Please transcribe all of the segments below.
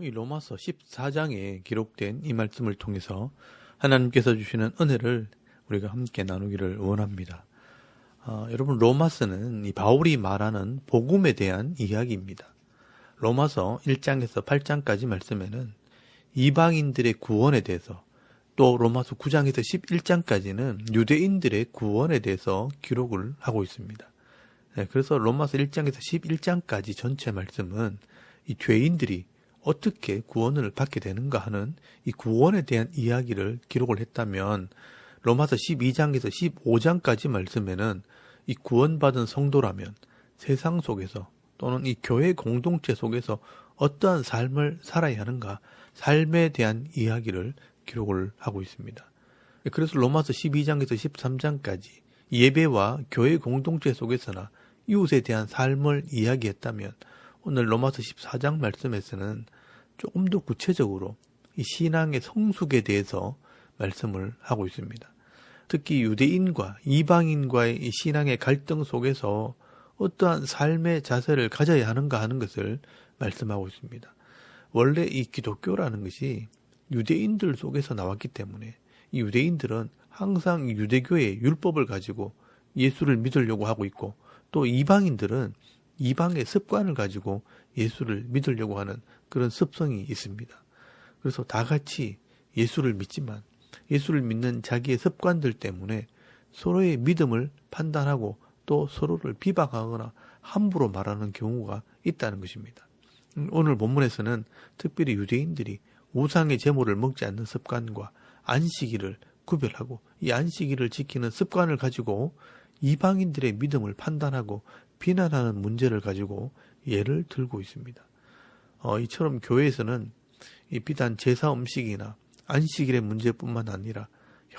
이 로마서 14장에 기록된 이 말씀을 통해서 하나님께서 주시는 은혜를 우리가 함께 나누기를 원합니다. 여러분, 로마서는 이 바울이 말하는 복음에 대한 이야기입니다. 로마서 1장에서 8장까지 말씀에는 이방인들의 구원에 대해서, 또 로마서 9장에서 11장까지는 유대인들의 구원에 대해서 기록을 하고 있습니다. 그래서 로마서 1장에서 11장까지 전체 말씀은 이 죄인들이 어떻게 구원을 받게 되는가 하는 이 구원에 대한 이야기를 기록을 했다면, 로마서 12장에서 15장까지 말씀에는 이 구원받은 성도라면 세상 속에서 또는 이 교회 공동체 속에서 어떠한 삶을 살아야 하는가, 삶에 대한 이야기를 기록을 하고 있습니다. 그래서 로마서 12장에서 13장까지 예배와 교회 공동체 속에서나 이웃에 대한 삶을 이야기했다면, 오늘 로마서 14장 말씀에서는 조금 더 구체적으로 이 신앙의 성숙에 대해서 말씀을 하고 있습니다. 특히 유대인과 이방인과의 이 신앙의 갈등 속에서 어떠한 삶의 자세를 가져야 하는가 하는 것을 말씀하고 있습니다. 원래 이 기독교라는 것이 유대인들 속에서 나왔기 때문에 이 유대인들은 항상 유대교의 율법을 가지고 예수를 믿으려고 하고 있고, 또 이방인들은 이방의 습관을 가지고 예수를 믿으려고 하는 그런 습성이 있습니다. 그래서 다 같이 예수를 믿지만 예수를 믿는 자기의 습관들 때문에 서로의 믿음을 판단하고 또 서로를 비방하거나 함부로 말하는 경우가 있다는 것입니다. 오늘 본문에서는 특별히 유대인들이 우상의 제물을 먹지 않는 습관과 안식일을 구별하고 이 안식일을 지키는 습관을 가지고 이방인들의 믿음을 판단하고 비난하는 문제를 가지고 예를 들고 있습니다. 이처럼 교회에서는 이 비단 제사 음식이나 안식일의 문제뿐만 아니라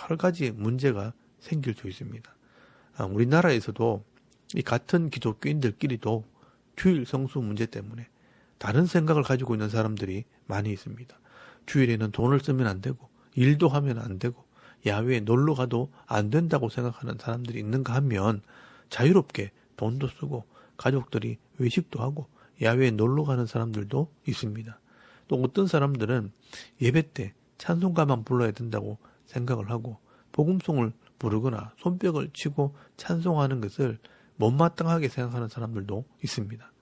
여러 가지 문제가 생길 수 있습니다. 우리나라에서도 이 같은 기독교인들끼리도 주일 성수 문제 때문에 다른 생각을 가지고 있는 사람들이 많이 있습니다. 주일에는 돈을 쓰면 안 되고, 일도 하면 안 되고, 야외에 놀러 가도 안 된다고 생각하는 사람들이 있는가 하면, 자유롭게 돈도 쓰고 가족들이 외식도 하고 야외에 놀러 가는 사람들도 있습니다. 또 어떤 사람들은 예배 때 찬송가만 불러야 된다고 생각을 하고 복음송을 부르거나 손뼉을 치고 찬송하는 것을 못마땅하게 생각하는 사람들도 있습니다.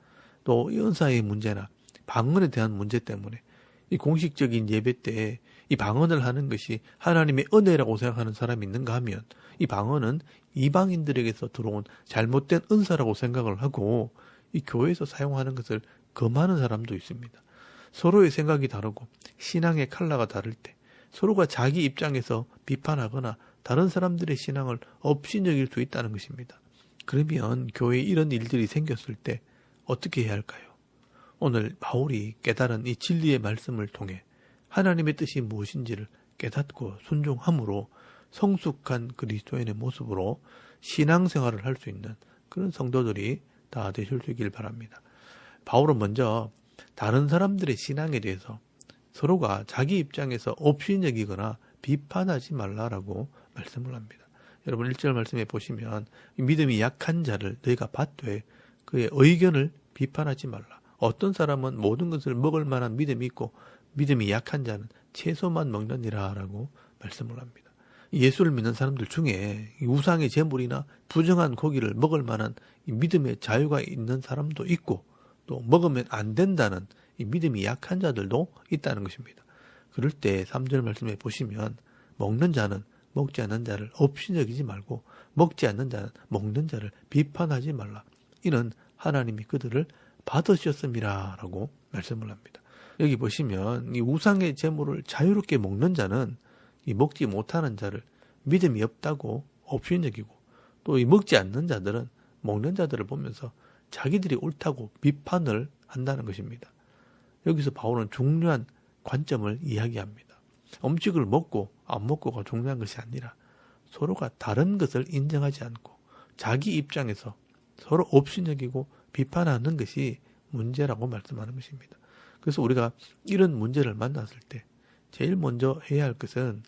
또 은사의 문제나 방언에 대한 문제 때문에 이 공식적인 예배 때 이 방언을 하는 것이 하나님의 은혜라고 생각하는 사람이 있는가 하면, 이 방언은 이방인들에게서 들어온 잘못된 은사라고 생각을 하고 이 교회에서 사용하는 것을 금하는 사람도 있습니다. 서로의 생각이 다르고 신앙의 컬러가 다를 때 서로가 자기 입장에서 비판하거나 다른 사람들의 신앙을 업신여길 수 있다는 것입니다. 그러면 교회에 이런 일들이 생겼을 때 어떻게 해야 할까요? 오늘 바울이 깨달은 이 진리의 말씀을 통해 하나님의 뜻이 무엇인지를 깨닫고 순종함으로 성숙한 그리스도인의 모습으로 신앙생활을 할 수 있는 그런 성도들이 다 되실 수 있길 바랍니다. 바울은 먼저 다른 사람들의 신앙에 대해서 서로가 자기 입장에서 업신여기거나 비판하지 말라라고 말씀을 합니다. 여러분 1절 말씀에 보시면 믿음이 약한 자를 너희가 받되 그의 의견을 비판하지 말라. 어떤 사람은 모든 것을 먹을 만한 믿음이 있고 믿음이 약한 자는 채소만 먹느니라 라고 말씀을 합니다. 예수를 믿는 사람들 중에 우상의 제물이나 부정한 고기를 먹을 만한 이 믿음의 자유가 있는 사람도 있고, 또 먹으면 안 된다는 이 믿음이 약한 자들도 있다는 것입니다. 그럴 때 3절 말씀에 보시면 먹는 자는 먹지 않는 자를 업신여기지 말고 먹지 않는 자는 먹는 자를 비판하지 말라. 이는 하나님이 그들을 받으셨음이라 라고 말씀을 합니다. 여기 보시면 이 우상의 제물을 자유롭게 먹는 자는 이 먹지 못하는 자를 믿음이 없다고 업신여기고, 또 이 먹지 않는 자들은 먹는 자들을 보면서 자기들이 옳다고 비판을 한다는 것입니다. 여기서 바울은 중요한 관점을 이야기합니다. 음식을 먹고 안 먹고가 중요한 것이 아니라 서로가 다른 것을 인정하지 않고 자기 입장에서 서로 업신여기고 비판하는 것이 문제라고 말씀하는 것입니다. 그래서 우리가 이런 문제를 만났을 때 제일 먼저 해야 할 것은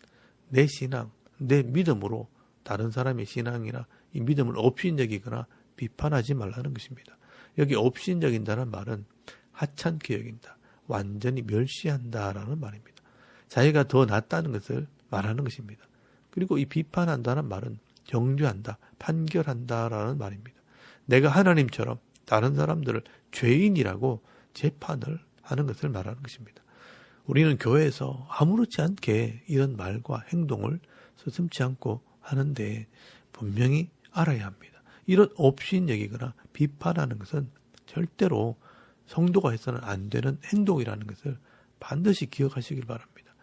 내 신앙, 내 믿음으로 다른 사람의 신앙이나 이 믿음을 업신여기거나 비판하지 말라는 것입니다. 여기 업신여긴다는 말은 하찮게 여긴다, 완전히 멸시한다라는 말입니다. 자기가 더 낫다는 것을 말하는 것입니다. 그리고 이 비판한다는 말은 정죄한다, 판결한다라는 말입니다. 내가 하나님처럼 다른 사람들을 죄인이라고 재판을 하는 것을 말하는 것입니다. 우리는 교회에서 아무렇지 않게 이런 말과 행동을 서슴지 않고 하는데 분명히 알아야 합니다. 이런 업신여기거나 비판하는 것은 절대로 성도가 해서는 안 되는 행동이라는 것을 반드시 기억하시길 바랍니다.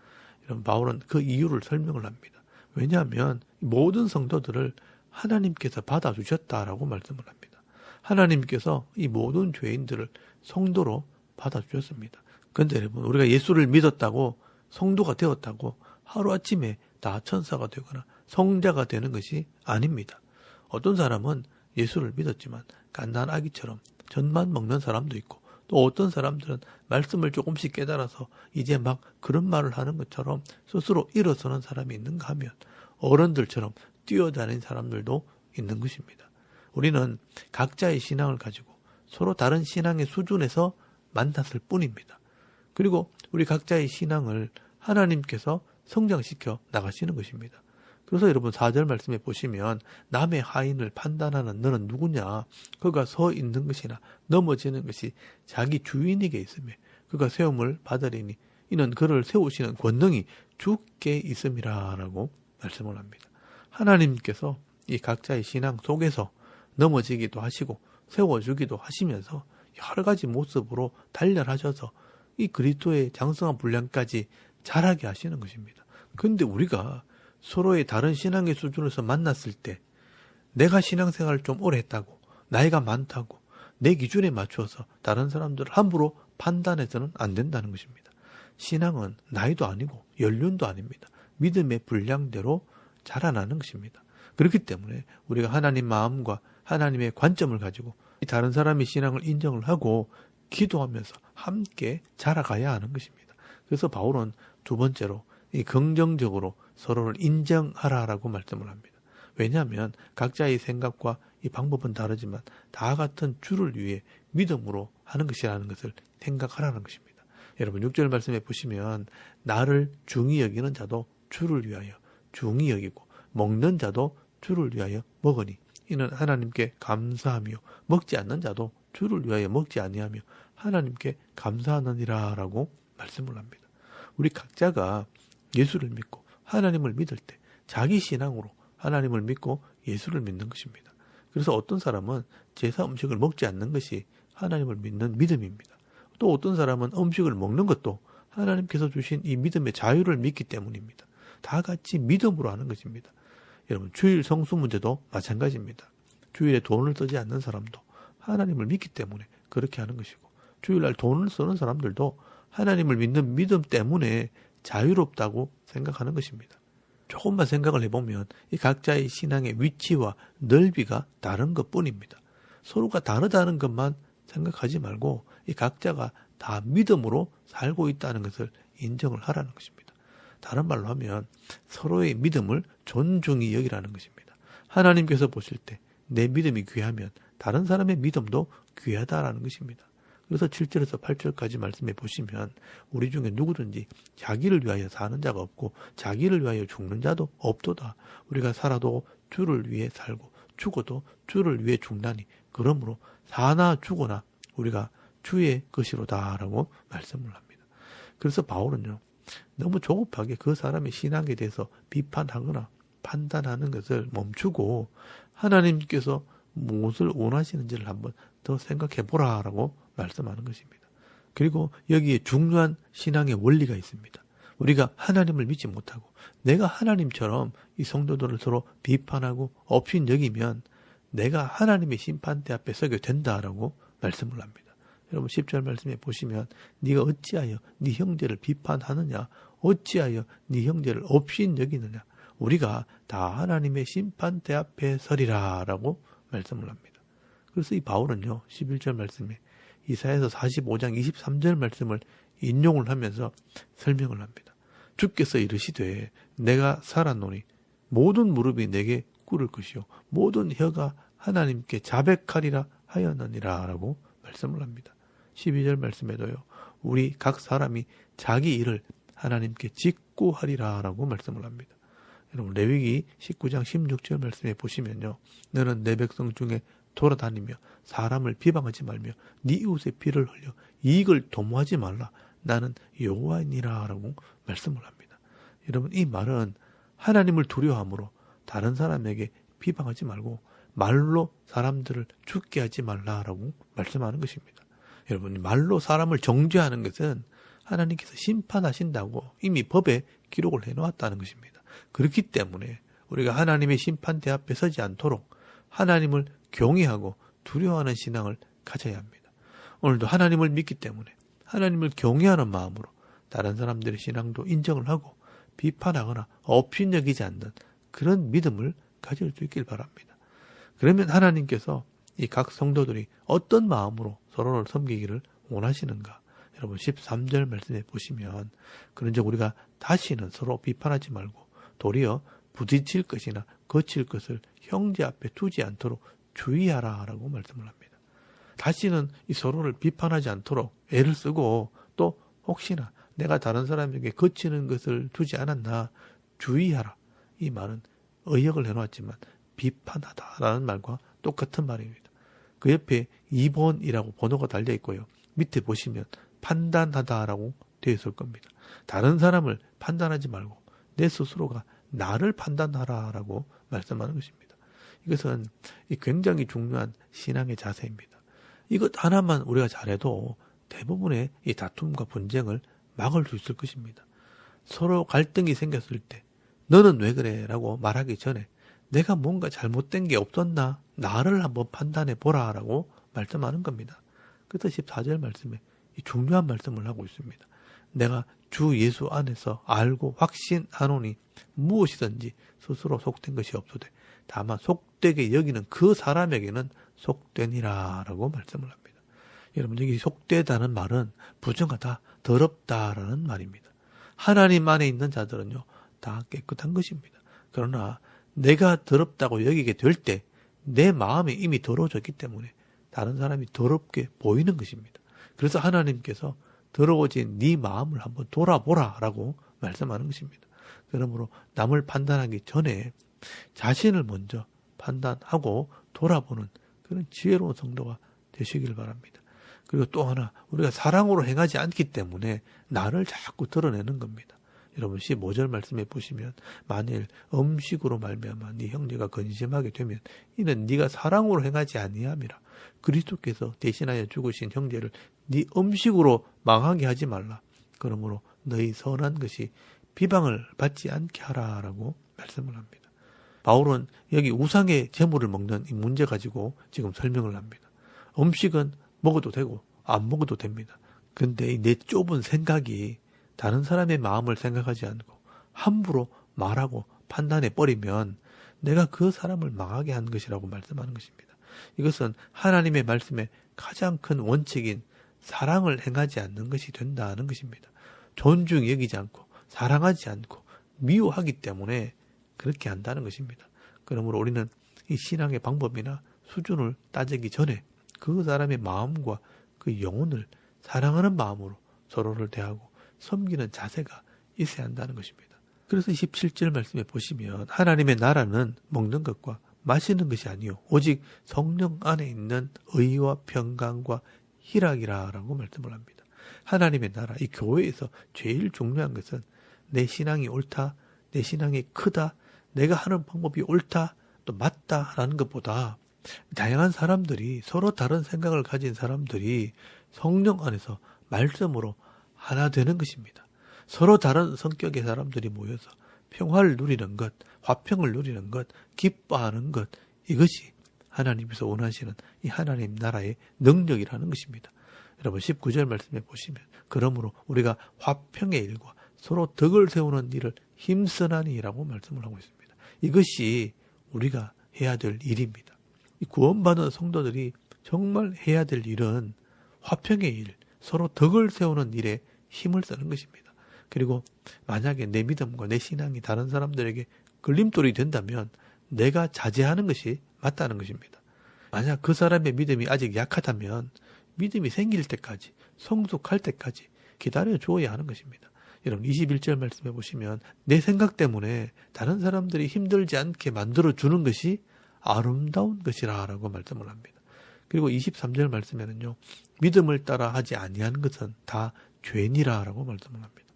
이런 바울은 그 이유를 설명을 합니다. 왜냐하면 모든 성도들을 하나님께서 받아주셨다라고 말씀을 합니다. 하나님께서 이 모든 죄인들을 성도로 받아주셨습니다. 그런데 여러분, 우리가 예수를 믿었다고 성도가 되었다고 하루아침에 다 천사가 되거나 성자가 되는 것이 아닙니다. 어떤 사람은 예수를 믿었지만 갓난 아기처럼 젖만 먹는 사람도 있고, 또 어떤 사람들은 말씀을 조금씩 깨달아서 이제 막 그런 말을 하는 것처럼 스스로 일어서는 사람이 있는가 하면 어른들처럼 뛰어다니는 사람들도 있는 것입니다. 우리는 각자의 신앙을 가지고 서로 다른 신앙의 수준에서 만났을 뿐입니다. 그리고 우리 각자의 신앙을 하나님께서 성장시켜 나가시는 것입니다. 그래서 여러분 4절 말씀에 보시면 남의 하인을 판단하는 너는 누구냐? 그가 서 있는 것이나 넘어지는 것이 자기 주인에게 있으며 그가 세움을 받으리니 이는 그를 세우시는 권능이 주께 있음이라 라고 말씀을 합니다. 하나님께서 이 각자의 신앙 속에서 넘어지기도 하시고 세워주기도 하시면서 여러 가지 모습으로 단련하셔서 이 그리스도의 장성한 분량까지 자라게 하시는 것입니다. 그런데 우리가 서로의 다른 신앙의 수준에서 만났을 때 내가 신앙생활을 좀 오래 했다고, 나이가 많다고 내 기준에 맞추어서 다른 사람들을 함부로 판단해서는 안 된다는 것입니다. 신앙은 나이도 아니고 연륜도 아닙니다. 믿음의 분량대로 자라나는 것입니다. 그렇기 때문에 우리가 하나님 마음과 하나님의 관점을 가지고 다른 사람의 신앙을 인정을 하고 기도하면서 함께 자라가야 하는 것입니다. 그래서 바울은 두 번째로 이 긍정적으로 서로를 인정하라라고 말씀을 합니다. 왜냐하면 각자의 생각과 이 방법은 다르지만 다 같은 주를 위해 믿음으로 하는 것이라는 것을 생각하라는 것입니다. 여러분 6절 말씀에 보시면 나를 중히 여기는 자도 주를 위하여 중히 여기고 먹는 자도 주를 위하여 먹으니 이는 하나님께 감사하며 먹지 않는 자도 주를 위하여 먹지 아니하며 하나님께 감사하느니라 라고 말씀을 합니다. 우리 각자가 예수를 믿고 하나님을 믿을 때 자기 신앙으로 하나님을 믿고 예수를 믿는 것입니다. 그래서 어떤 사람은 제사 음식을 먹지 않는 것이 하나님을 믿는 믿음입니다. 또 어떤 사람은 음식을 먹는 것도 하나님께서 주신 이 믿음의 자유를 믿기 때문입니다. 다 같이 믿음으로 하는 것입니다. 여러분 주일 성수 문제도 마찬가지입니다. 주일에 돈을 쓰지 않는 사람도 하나님을 믿기 때문에 그렇게 하는 것이고, 주일날 돈을 쓰는 사람들도 하나님을 믿는 믿음 때문에 자유롭다고 생각하는 것입니다. 조금만 생각을 해보면 이 각자의 신앙의 위치와 넓이가 다른 것뿐입니다. 서로가 다르다는 것만 생각하지 말고 이 각자가 다 믿음으로 살고 있다는 것을 인정을 하라는 것입니다. 다른 말로 하면 서로의 믿음을 존중히 여기라는 것입니다. 하나님께서 보실 때 내 믿음이 귀하면 다른 사람의 믿음도 귀하다라는 것입니다. 그래서 7절에서 8절까지 말씀해 보시면 우리 중에 누구든지 자기를 위하여 사는 자가 없고 자기를 위하여 죽는 자도 없도다. 우리가 살아도 주를 위해 살고 죽어도 주를 위해 죽나니 그러므로 사나 죽어나 우리가 주의 것이로다라고 말씀을 합니다. 그래서 바울은요, 너무 조급하게 그 사람의 신앙에 대해서 비판하거나 판단하는 것을 멈추고 하나님께서 무엇을 원하시는지를 한번 더 생각해 보라라고 말씀하는 것입니다. 그리고 여기에 중요한 신앙의 원리가 있습니다. 우리가 하나님을 믿지 못하고 내가 하나님처럼 이 성도들을 서로 비판하고 업신여기면 내가 하나님의 심판대 앞에 서게 된다라고 말씀을 합니다. 여러분 10절 말씀에 보시면 네가 어찌하여 네 형제를 비판하느냐, 어찌하여 네 형제를 업신여기느냐, 우리가 다 하나님의 심판대 앞에 서리라 라고 말씀을 합니다. 그래서 이 바울은요 11절 말씀에 이사야서 45장 23절 말씀을 인용을 하면서 설명을 합니다. 주께서 이르시되 내가 살았노니 모든 무릎이 내게 꿇을 것이요 모든 혀가 하나님께 자백하리라 하였느니라 라고 말씀을 합니다. 12절 말씀에도요 우리 각 사람이 자기 일을 하나님께 직구하리라 라고 말씀을 합니다. 여러분 레위기 19장 16절 말씀에 보시면요. 너는 내 백성 중에 돌아다니며 사람을 비방하지 말며 네 이웃의 피를 흘려 이익을 도모하지 말라. 나는 여호와이니라 라고 말씀을 합니다. 여러분 이 말은 하나님을 두려워함으로 다른 사람에게 비방하지 말고 말로 사람들을 죽게 하지 말라라고 말씀하는 것입니다. 여러분 말로 사람을 정죄하는 것은 하나님께서 심판하신다고 이미 법에 기록을 해놓았다는 것입니다. 그렇기 때문에 우리가 하나님의 심판대 앞에 서지 않도록 하나님을 경외하고 두려워하는 신앙을 가져야 합니다. 오늘도 하나님을 믿기 때문에 하나님을 경외하는 마음으로 다른 사람들의 신앙도 인정을 하고 비판하거나 업신여기지 않는 그런 믿음을 가질 수 있길 바랍니다. 그러면 하나님께서 이 각 성도들이 어떤 마음으로 서로를 섬기기를 원하시는가? 여러분 13절 말씀에 보시면 그런즉 우리가 다시는 서로 비판하지 말고 도리어 부딪힐 것이나 거칠 것을 형제 앞에 두지 않도록 주의하라 라고 말씀을 합니다. 다시는 이 서로를 비판하지 않도록 애를 쓰고 또 혹시나 내가 다른 사람에게 거치는 것을 두지 않았나 주의하라. 이 말은 의역을 해놓았지만 비판하다라는 말과 똑같은 말입니다. 그 옆에 2번이라고 번호가 달려 있고요. 밑에 보시면 판단하다라고 되어 있을 겁니다. 다른 사람을 판단하지 말고 내 스스로가 나를 판단하라라고 말씀하는 것입니다. 이것은 굉장히 중요한 신앙의 자세입니다. 이것 하나만 우리가 잘해도 대부분의 이 다툼과 분쟁을 막을 수 있을 것입니다. 서로 갈등이 생겼을 때 너는 왜 그래? 라고 말하기 전에 내가 뭔가 잘못된 게 없었나? 나를 한번 판단해 보라 라고 말씀하는 겁니다. 그래서 14절 말씀에 이 중요한 말씀을 하고 있습니다. 내가 주 예수 안에서 알고 확신하노니 무엇이든지 스스로 속된 것이 없어도 다만 속되게 여기는 그 사람에게는 속되니라 라고 말씀을 합니다. 여러분 여기 속되다는 말은 부정하다, 더럽다라는 말입니다. 하나님 안에 있는 자들은요 다 깨끗한 것입니다. 그러나 내가 더럽다고 여기게 될 때 내 마음이 이미 더러워졌기 때문에 다른 사람이 더럽게 보이는 것입니다. 그래서 하나님께서 더러워진 네 마음을 한번 돌아보라 라고 말씀하는 것입니다. 그러므로 남을 판단하기 전에 자신을 먼저 판단하고 돌아보는 그런 지혜로운 성도가 되시길 바랍니다. 그리고 또 하나 우리가 사랑으로 행하지 않기 때문에 나를 자꾸 드러내는 겁니다. 여러분 15절 말씀에 보시면 만일 음식으로 말미암아 네 형제가 근심하게 되면 이는 네가 사랑으로 행하지 아니함이라. 그리스도께서 대신하여 죽으신 형제를 네 음식으로 망하게 하지 말라. 그러므로 너희 선한 것이 비방을 받지 않게 하라라고 말씀을 합니다. 바울은 여기 우상의 제물을 먹는 이 문제 가지고 지금 설명을 합니다. 음식은 먹어도 되고 안 먹어도 됩니다. 근데 내 좁은 생각이 다른 사람의 마음을 생각하지 않고 함부로 말하고 판단해 버리면 내가 그 사람을 망하게 한 것이라고 말씀하는 것입니다. 이것은 하나님의 말씀의 가장 큰 원칙인 사랑을 행하지 않는 것이 된다는 것입니다. 존중히 여기지 않고 사랑하지 않고 미워하기 때문에 그렇게 한다는 것입니다. 그러므로 우리는 이 신앙의 방법이나 수준을 따지기 전에 그 사람의 마음과 그 영혼을 사랑하는 마음으로 서로를 대하고 섬기는 자세가 있어야 한다는 것입니다. 그래서 17절 말씀에 보시면 하나님의 나라는 먹는 것과 마시는 것이 아니요 오직 성령 안에 있는 의와 평강과 희락이라고 말씀을 합니다. 하나님의 나라, 이 교회에서 제일 중요한 것은 내 신앙이 옳다, 내 신앙이 크다, 내가 하는 방법이 옳다, 또 맞다라는 것보다 다양한 사람들이 서로 다른 생각을 가진 사람들이 성령 안에서 말씀으로 하나 되는 것입니다. 서로 다른 성격의 사람들이 모여서 평화를 누리는 것, 화평을 누리는 것, 기뻐하는 것, 이것이 하나님께서 원하시는 이 하나님 나라의 능력이라는 것입니다. 여러분 19절 말씀에 보시면 그러므로 우리가 화평의 일과 서로 덕을 세우는 일을 힘쓰나니라고 말씀을 하고 있습니다. 이것이 우리가 해야 될 일입니다. 이 구원받은 성도들이 정말 해야 될 일은 화평의 일, 서로 덕을 세우는 일에 힘을 쓰는 것입니다. 그리고 만약에 내 믿음과 내 신앙이 다른 사람들에게 걸림돌이 된다면 내가 자제하는 것이 맞다는 것입니다. 만약 그 사람의 믿음이 아직 약하다면 믿음이 생길 때까지 성숙할 때까지 기다려 주어야 하는 것입니다. 여러분 21절 말씀해 보시면 내 생각 때문에 다른 사람들이 힘들지 않게 만들어 주는 것이 아름다운 것이라 라고 말씀을 합니다. 그리고 23절 말씀에는요. 믿음을 따라 하지 아니한 것은 다 죄니라 라고 말씀을 합니다.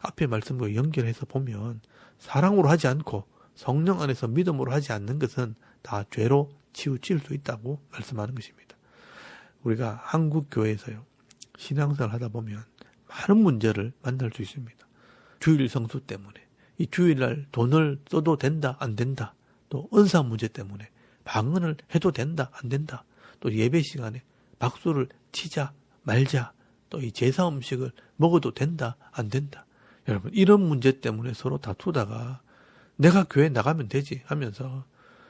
앞에 말씀과 연결해서 보면 사랑으로 하지 않고 성령 안에서 믿음으로 하지 않는 것은 다 죄로 치우칠 수 있다고 말씀하는 것입니다. 우리가 한국 교회에서요. 신앙생활 하다 보면 많은 문제를 만날 수 있습니다. 주일 성수 때문에 이 주일날 돈을 써도 된다 안 된다. 또 은사 문제 때문에 방언을 해도 된다 안 된다. 또 예배 시간에 박수를 치자 말자. 또 이 제사 음식을 먹어도 된다 안 된다. 여러분 이런 문제 때문에 서로 다투다가 내가 교회 나가면 되지 하면서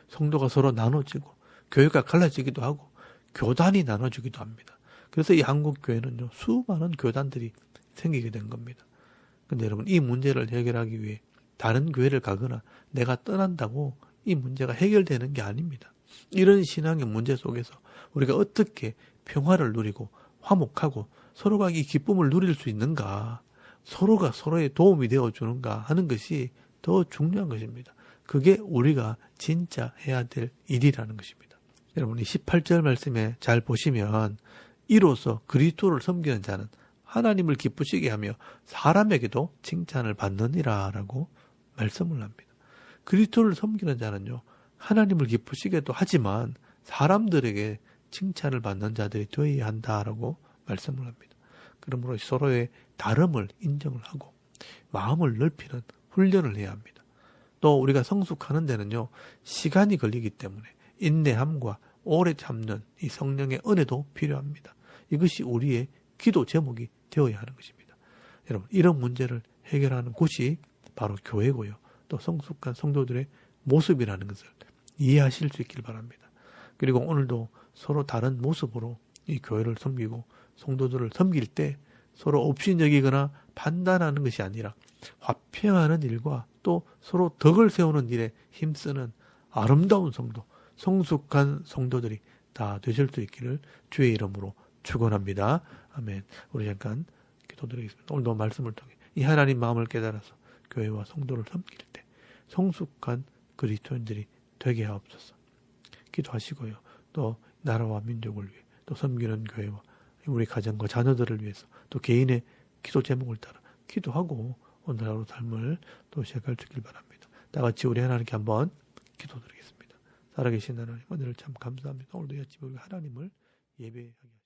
성도가 서로 나눠지고 교회가 갈라지기도 하고 교단이 나눠지기도 합니다. 그래서 이 한국 교회는요 수많은 교단들이 생기게 된 겁니다. 근데 여러분 이 문제를 해결하기 위해 다른 교회를 가거나 내가 떠난다고 이 문제가 해결되는 게 아닙니다. 이런 신앙의 문제 속에서 우리가 어떻게 평화를 누리고 화목하고 서로가 이 기쁨을 누릴 수 있는가, 서로가 서로의 도움이 되어주는가 하는 것이 더 중요한 것입니다. 그게 우리가 진짜 해야 될 일이라는 것입니다. 여러분 이 18절 말씀에 잘 보시면 이로써 그리스도를 섬기는 자는 하나님을 기쁘시게 하며 사람에게도 칭찬을 받느니라 라고 말씀을 합니다. 그리스도를 섬기는 자는요 하나님을 기쁘시게도 하지만 사람들에게 칭찬을 받는 자들이 되어야 한다라고 말씀을 합니다. 그러므로 서로의 다름을 인정을 하고 마음을 넓히는 훈련을 해야 합니다. 또 우리가 성숙하는 데는요 시간이 걸리기 때문에 인내함과 오래 참는 이 성령의 은혜도 필요합니다. 이것이 우리의 기도 제목이 되어야 하는 것입니다. 여러분 이런 문제를 해결하는 곳이 바로 교회고요. 또 성숙한 성도들의 모습이라는 것을 이해하실 수 있길 바랍니다. 그리고 오늘도 서로 다른 모습으로 이 교회를 섬기고 성도들을 섬길 때 서로 업신여기거나 판단하는 것이 아니라 화평하는 일과 또 서로 덕을 세우는 일에 힘쓰는 아름다운 성도, 성숙한 성도들이 다 되실 수 있기를 주의 이름으로 축원합니다. 아멘. 우리 잠깐 기도드리겠습니다. 오늘도 말씀을 통해 이 하나님 마음을 깨달아서 교회와 성도를 섬길 때 성숙한 그리스도인들이 되게 하옵소서. 기도하시고요. 또 나라와 민족을 위해 또 섬기는 교회와 우리 가정과 자녀들을 위해서 또 개인의 기도 제목을 따라 기도하고 오늘 하루 삶을 또 시작할 수 있길 바랍니다. 다 같이 우리 하나님께 한번 기도드리겠습니다. 살아계신 하나님, 오늘 참 감사합니다. 오늘도 이 아침에 우리 하나님을 예배하게 하시옵소서.